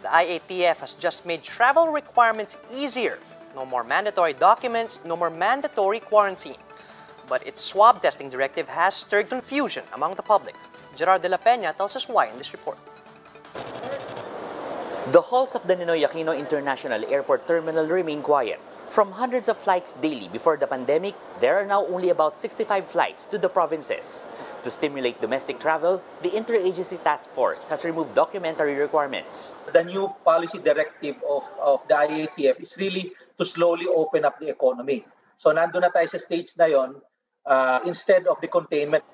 The IATF has just made travel requirements easier. No more mandatory documents, no more mandatory quarantine. But its swab testing directive has stirred confusion among the public. Gerard de la Peña tells us why in this report. The halls of the Ninoy Aquino International Airport Terminal remain quiet. From hundreds of flights daily before the pandemic, there are now only about 65 flights to the provinces. To stimulate domestic travel, the Interagency Task Force has removed documentary requirements. The new policy directive of the IATF is really to slowly open up the economy. So nandun na tayo sa stage na yon, instead of the containment.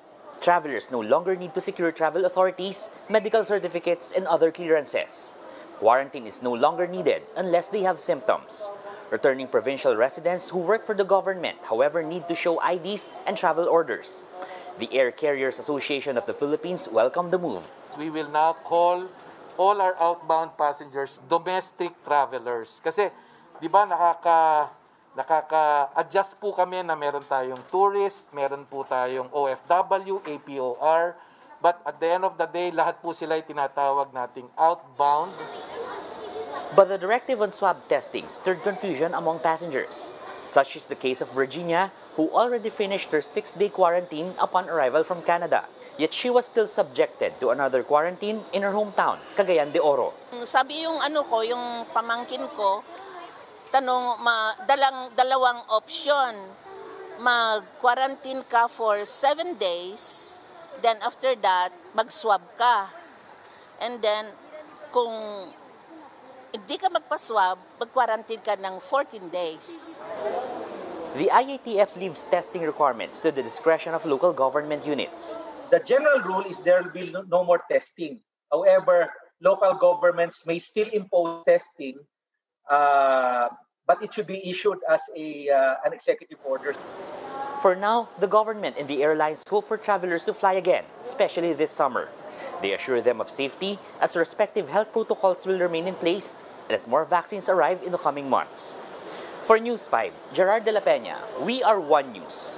Travelers no longer need to secure travel authorities, medical certificates, and other clearances. Quarantine is no longer needed unless they have symptoms. Returning provincial residents who work for the government, however, need to show IDs and travel orders. The Air Carriers Association of the Philippines welcomed the move. We will now call all our outbound passengers domestic travelers. Kasi, di ba, nakaka-adjust po kami na meron tayong tourist, meron po tayong OFW, APOR, but at the end of the day, lahat po sila ay tinatawag nating outbound. But the directive on swab testing stirred confusion among passengers. Such is the case of Virginia, who already finished her 6-day quarantine upon arrival from Canada. Yet she was still subjected to another quarantine in her hometown, Cagayan de Oro. Sabi yung yung pamangkin ko, dalawang option. Mag-quarantine ka for 7 days, then after that, mag-swab ka. And then, kung hindi ka magpa-swab, mag-quarantine ka ng 14 days. The IATF leaves testing requirements to the discretion of local government units. The general rule is there will be no more testing. However, local governments may still impose testing, but it should be issued as an executive order. For now, the government and the airlines hope for travelers to fly again, especially this summer. They assure them of safety as respective health protocols will remain in place and as more vaccines arrive in the coming months. For News 5, Gerard de la Peña, we are One News.